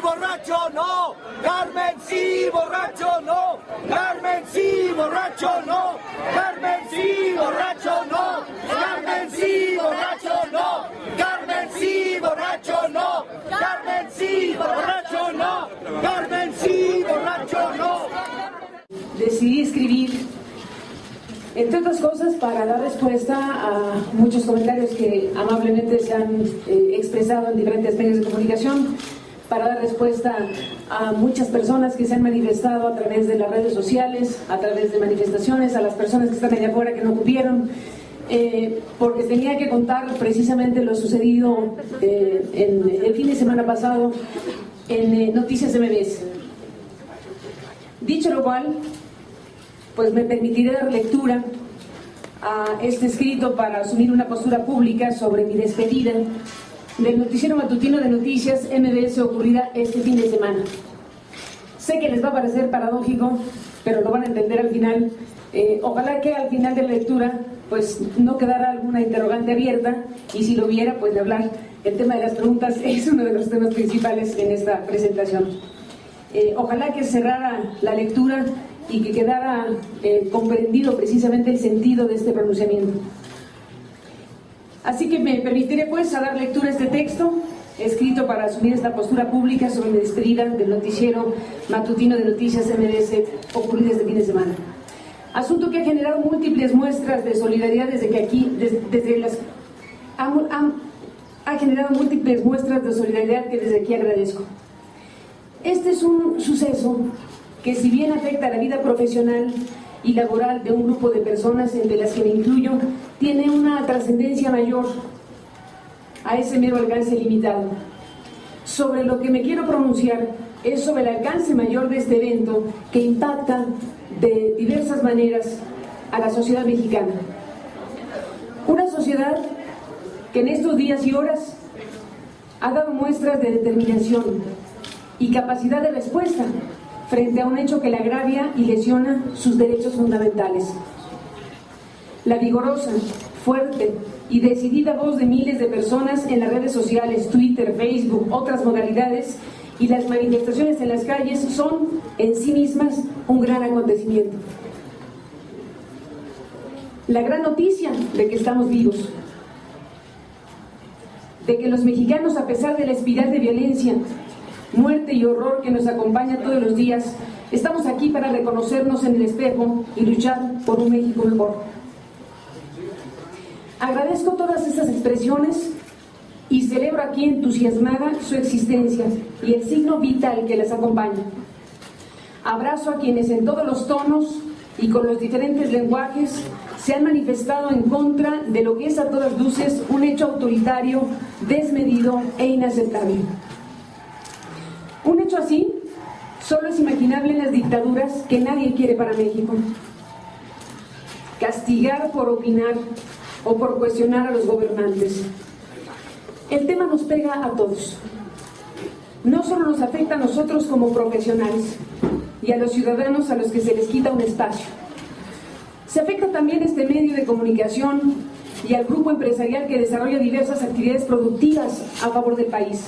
borracho no. Carmen sí, borracho no. Carmen sí, borracho no. Carmen sí, borracho no. Carmen sí, borracho no. Carmen sí, borracho no. Carmen sí, borracho no. Carmen sí, borracho no. Decidí escribir, entre otras cosas, para dar respuesta a muchos comentarios que amablemente se han expresado en diferentes medios de comunicación, para dar respuesta a muchas personas que se han manifestado a través de las redes sociales, a través de manifestaciones, a las personas que están allá afuera que no cupieron, porque tenía que contar precisamente lo sucedido en el fin de semana pasado en Noticias MBS. Dicho lo cual, pues me permitiré dar lectura a este escrito para asumir una postura pública sobre mi despedida del noticiero matutino de Noticias MBS ocurrida este fin de semana. Sé que les va a parecer paradójico, pero lo van a entender al final. Ojalá que al final de la lectura pues no quedara alguna interrogante abierta, y si lo hubiera, pues de hablar. El tema de las preguntas es uno de los temas principales en esta presentación. Ojalá que cerrara la lectura y que quedara comprendido precisamente el sentido de este pronunciamiento. Así que me permitiré pues a dar lectura a este texto, escrito para asumir esta postura pública sobre mi despedida del noticiero matutino de Noticias MBS ocurrida este fin de semana. Asunto que ha generado múltiples muestras de solidaridad ha generado múltiples muestras de solidaridad que desde aquí agradezco. Este es un suceso que, si bien afecta a la vida profesional y laboral de un grupo de personas, entre las que me incluyo, tiene una trascendencia mayor a ese mero alcance limitado. Sobre lo que me quiero pronunciar es sobre el alcance mayor de este evento, que impacta de diversas maneras a la sociedad mexicana. Una sociedad que en estos días y horas ha dado muestras de determinación y capacidad de respuesta frente a un hecho que le agravia y lesiona sus derechos fundamentales. La vigorosa, fuerte y decidida voz de miles de personas en las redes sociales, Twitter, Facebook, otras modalidades, y las manifestaciones en las calles son en sí mismas un gran acontecimiento. La gran noticia de que estamos vivos, de que los mexicanos, a pesar de la espiral de violencia, muerte y horror que nos acompaña todos los días, estamos aquí para reconocernos en el espejo y luchar por un México mejor. Agradezco todas estas expresiones y celebro aquí entusiasmada su existencia y el signo vital que las acompaña. Abrazo a quienes en todos los tonos y con los diferentes lenguajes se han manifestado en contra de lo que es a todas luces un hecho autoritario, desmedido e inaceptable. Un hecho así solo es imaginable en las dictaduras que nadie quiere para México. Castigar por opinar o por cuestionar a los gobernantes. El tema nos pega a todos. No solo nos afecta a nosotros como profesionales y a los ciudadanos a los que se les quita un espacio. Se afecta también a este medio de comunicación y al grupo empresarial que desarrolla diversas actividades productivas a favor del país.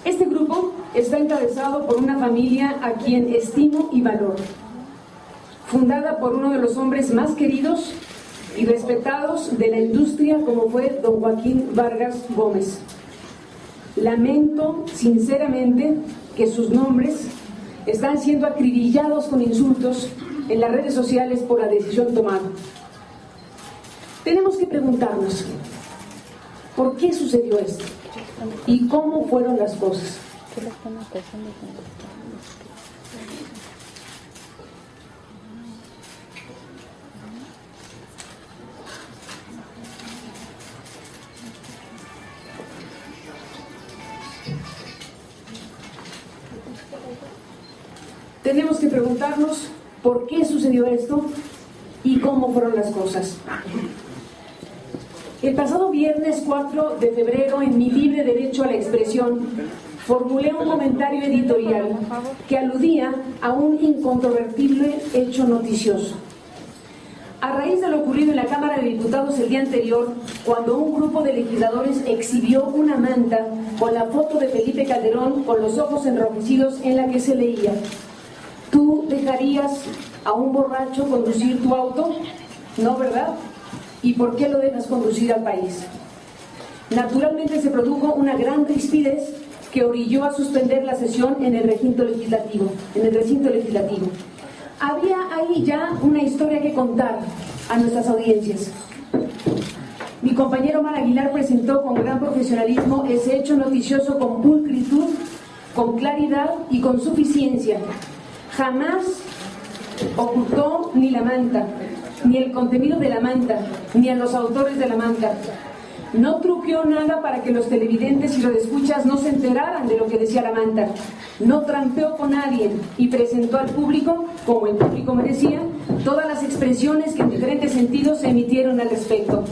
Este grupo está encabezado por una familia a quien estimo y valoro, fundada por uno de los hombres más queridos y respetados de la industria, como fue don Joaquín Vargas Gómez. Lamento sinceramente que sus nombres están siendo acribillados con insultos en las redes sociales por la decisión tomada. Tenemos que preguntarnos, ¿por qué sucedió esto? ¿Y cómo fueron las cosas? Tenemos que preguntarnos por qué sucedió esto y cómo fueron las cosas. El pasado viernes 4 de febrero, en mi libre derecho a la expresión, formulé un comentario editorial que aludía a un incontrovertible hecho noticioso. A raíz de lo ocurrido en la Cámara de Diputados el día anterior, cuando un grupo de legisladores exhibió una manta con la foto de Felipe Calderón con los ojos enrojecidos en la que se leía: ¿tú dejarías a un borracho conducir tu auto? No, ¿verdad? ¿Y por qué lo dejas conducir al país? Naturalmente se produjo una gran rispidez que orilló a suspender la sesión en el recinto legislativo. Había ahí ya una historia que contar a nuestras audiencias. Mi compañero Omar Aguilar presentó con gran profesionalismo ese hecho noticioso con pulcritud, con claridad y con suficiencia. Jamás ocultó ni la manta, ni el contenido de la manta, ni a los autores de la manta. No truqueó nada para que los televidentes y los escuchas no se enteraran de lo que decía la manta. No trampeó con nadie y presentó al público, como el público merecía, todas las expresiones que en diferentes sentidos se emitieron al respecto.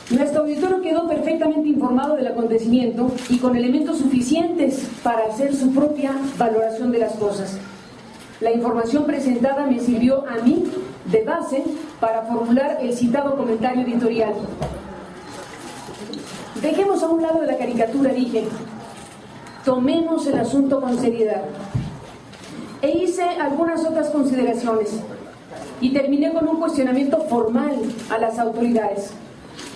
Nuestro auditorio quedó perfectamente informado del acontecimiento y con elementos suficientes para hacer su propia valoración de las cosas. La información presentada me sirvió a mí de base para formular el citado comentario editorial. Dejemos a un lado de la caricatura, dije. Tomemos el asunto con seriedad. E hice algunas otras consideraciones y terminé con un cuestionamiento formal a las autoridades.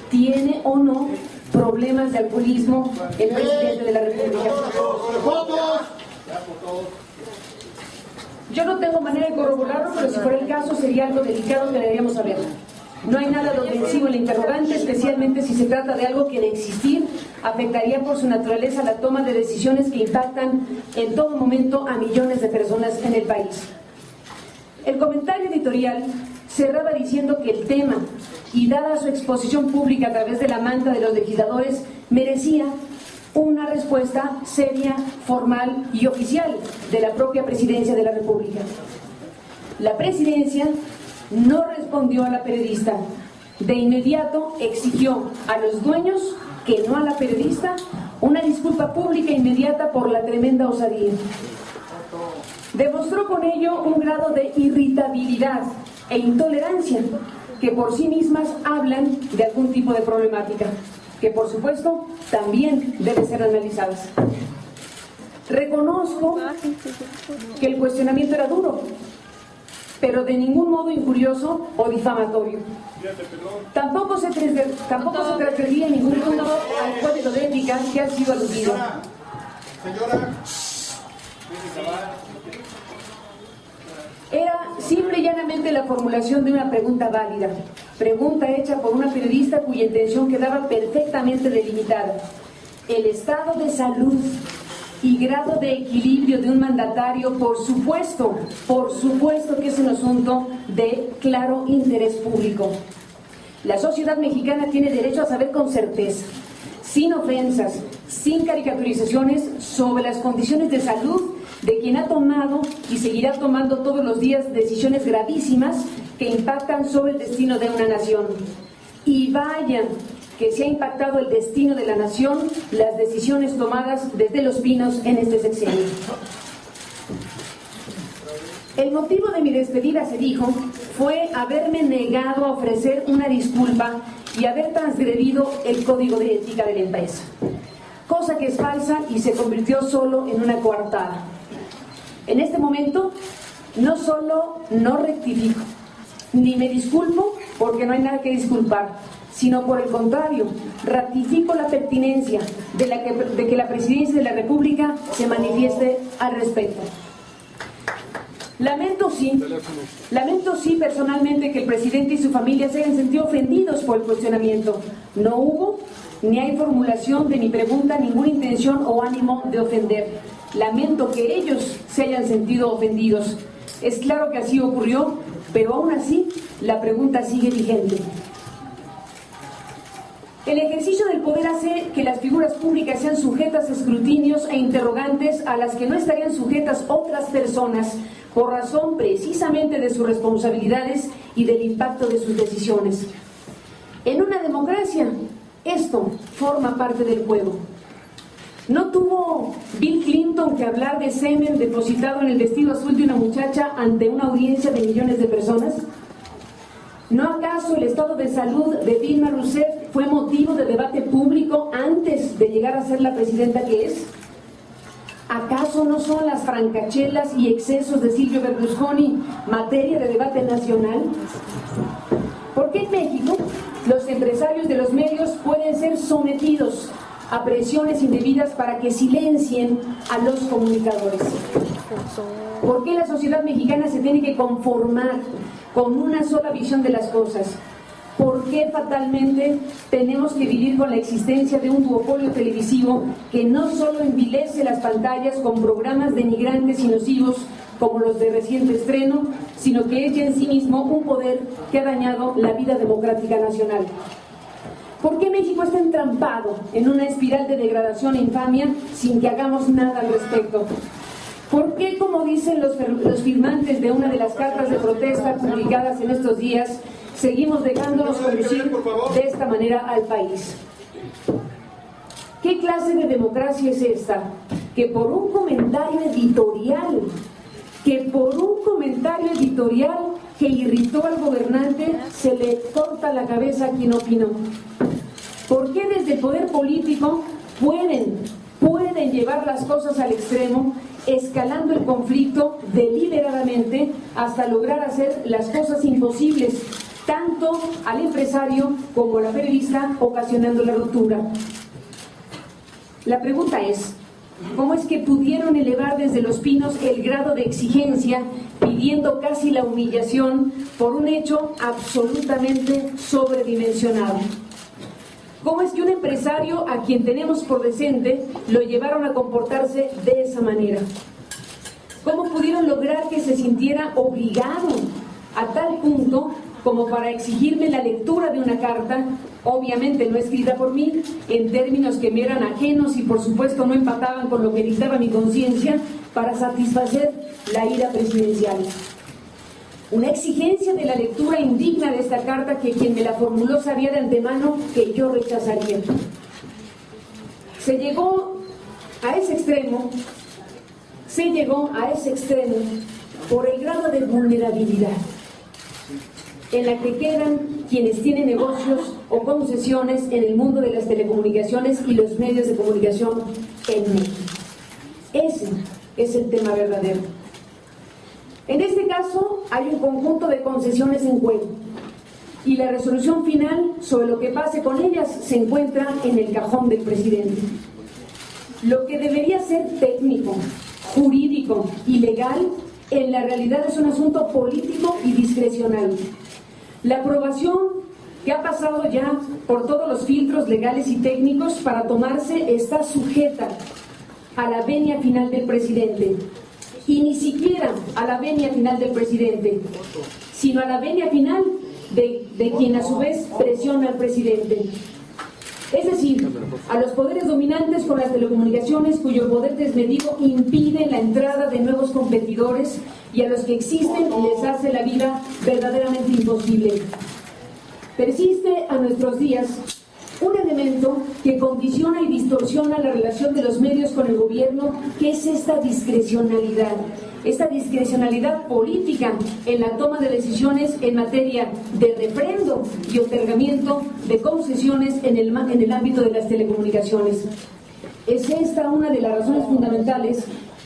¿Tiene o no problemas de alcoholismo el presidente de la República? Yo no tengo manera de corroborarlo, pero si fuera el caso sería algo delicado que deberíamos saber. No hay nada de ofensivo en la interrogante, especialmente si se trata de algo que de existir afectaría por su naturaleza la toma de decisiones que impactan en todo momento a millones de personas en el país. El comentario editorial cerraba diciendo que el tema, y dada su exposición pública a través de la manta de los legisladores, merecía una respuesta seria, formal y oficial de la propia Presidencia de la República. La Presidencia no respondió a la periodista. De inmediato exigió a los dueños, que no a la periodista, una disculpa pública inmediata por la tremenda osadía. Demostró con ello un grado de irritabilidad e intolerancia que por sí mismas hablan de algún tipo de problemática, que por supuesto también debe ser analizadas. Reconozco que el cuestionamiento era duro, pero de ningún modo injurioso o difamatorio. Tampoco se transgredía ningún punto al código de ética que ha sido aludido. Era simple y llanamente la formulación de una pregunta válida, pregunta hecha por una periodista cuya intención quedaba perfectamente delimitada. El estado de salud y grado de equilibrio de un mandatario, por supuesto que es un asunto de claro interés público. La sociedad mexicana tiene derecho a saber con certeza, sin ofensas, sin caricaturizaciones, sobre las condiciones de salud de quien ha tomado y seguirá tomando todos los días decisiones gravísimas que impactan sobre el destino de una nación. Y vaya que se ha impactado el destino de la nación las decisiones tomadas desde Los Pinos en este sexenio. El motivo de mi despedida, se dijo, fue haberme negado a ofrecer una disculpa y haber transgredido el código de ética de la empresa, cosa que es falsa y se convirtió solo en una coartada. En este momento, no solo no rectifico, ni me disculpo porque no hay nada que disculpar, sino por el contrario, ratifico la pertinencia de que la Presidencia de la República se manifieste al respecto. Lamento sí personalmente que el presidente y su familia se hayan sentido ofendidos por el cuestionamiento. No hubo ni hay formulación de mi pregunta ninguna intención o ánimo de ofender. Lamento que ellos se hayan sentido ofendidos. Es claro que así ocurrió, pero aún así la pregunta sigue vigente. El ejercicio del poder hace que las figuras públicas sean sujetas a escrutinios e interrogantes a las que no estarían sujetas otras personas por razón precisamente de sus responsabilidades y del impacto de sus decisiones. En una democracia, esto forma parte del juego. ¿No tuvo Bill Clinton que hablar de semen depositado en el vestido azul de una muchacha ante una audiencia de millones de personas? ¿No acaso el estado de salud de Dilma Rousseff fue motivo de debate público antes de llegar a ser la presidenta que es? ¿Acaso no son las francachelas y excesos de Silvio Berlusconi materia de debate nacional? ¿Por qué en México los empresarios de los medios pueden ser sometidos a presiones indebidas para que silencien a los comunicadores? ¿Por qué la sociedad mexicana se tiene que conformar con una sola visión de las cosas? ¿Por qué fatalmente tenemos que vivir con la existencia de un duopolio televisivo que no solo envilece las pantallas con programas denigrantes y nocivos como los de reciente estreno, sino que es ya en sí mismo un poder que ha dañado la vida democrática nacional? ¿Por qué México está entrampado en una espiral de degradación e infamia sin que hagamos nada al respecto? ¿Por qué, como dicen los firmantes de una de las cartas de protesta publicadas en estos días, seguimos dejándonos conducir de esta manera al país? ¿Qué clase de democracia es esta? Que por un comentario editorial, que irritó al gobernante, se le corta la cabeza a quien opinó. ¿Por qué desde el poder político pueden llevar las cosas al extremo, escalando el conflicto deliberadamente hasta lograr hacer las cosas imposibles, tanto al empresario como a la periodista, ocasionando la ruptura? La pregunta es, ¿cómo es que pudieron elevar desde Los Pinos el grado de exigencia, pidiendo casi la humillación por un hecho absolutamente sobredimensionado? ¿Cómo es que un empresario a quien tenemos por decente lo llevaron a comportarse de esa manera? ¿Cómo pudieron lograr que se sintiera obligado a tal punto como para exigirme la lectura de una carta, obviamente no escrita por mí, en términos que me eran ajenos y por supuesto no empataban con lo que dictaba mi conciencia, para satisfacer la ira presidencial? Una exigencia de la lectura indigna de esta carta que quien me la formuló sabía de antemano que yo rechazaría. Se llegó a ese extremo por el grado de vulnerabilidad en la que quedan quienes tienen negocios o concesiones en el mundo de las telecomunicaciones y los medios de comunicación en México. Ese es el tema verdadero. En este caso hay un conjunto de concesiones en juego y la resolución final sobre lo que pase con ellas se encuentra en el cajón del presidente. Lo que debería ser técnico, jurídico y legal, en la realidad es un asunto político y discrecional. La aprobación que ha pasado ya por todos los filtros legales y técnicos para tomarse está sujeta a la venia final del presidente. Y ni siquiera a la venia final del presidente, sino a la venia final de quien a su vez presiona al presidente. Es decir, a los poderes dominantes con las telecomunicaciones cuyo poder desmedido impide la entrada de nuevos competidores y a los que existen les hace la vida verdaderamente imposible. Persiste a nuestros días un elemento que condiciona y distorsiona la relación de los medios con el gobierno, que es esta discrecionalidad política en la toma de decisiones en materia de refrendo y otorgamiento de concesiones en el ámbito de las telecomunicaciones. Es esta una de las razones fundamentales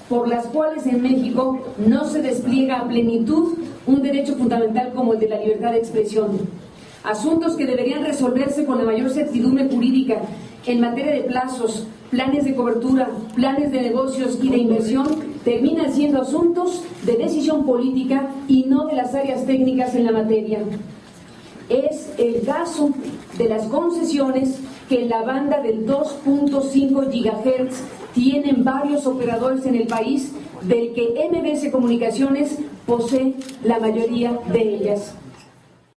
por las cuales en México no se despliega a plenitud un derecho fundamental como el de la libertad de expresión. Asuntos que deberían resolverse con la mayor certidumbre jurídica en materia de plazos, planes de cobertura, planes de negocios y de inversión, terminan siendo asuntos de decisión política y no de las áreas técnicas en la materia. Es el caso de las concesiones que en la banda del 2.5 GHz tienen varios operadores en el país, del que MBS Comunicaciones posee la mayoría de ellas.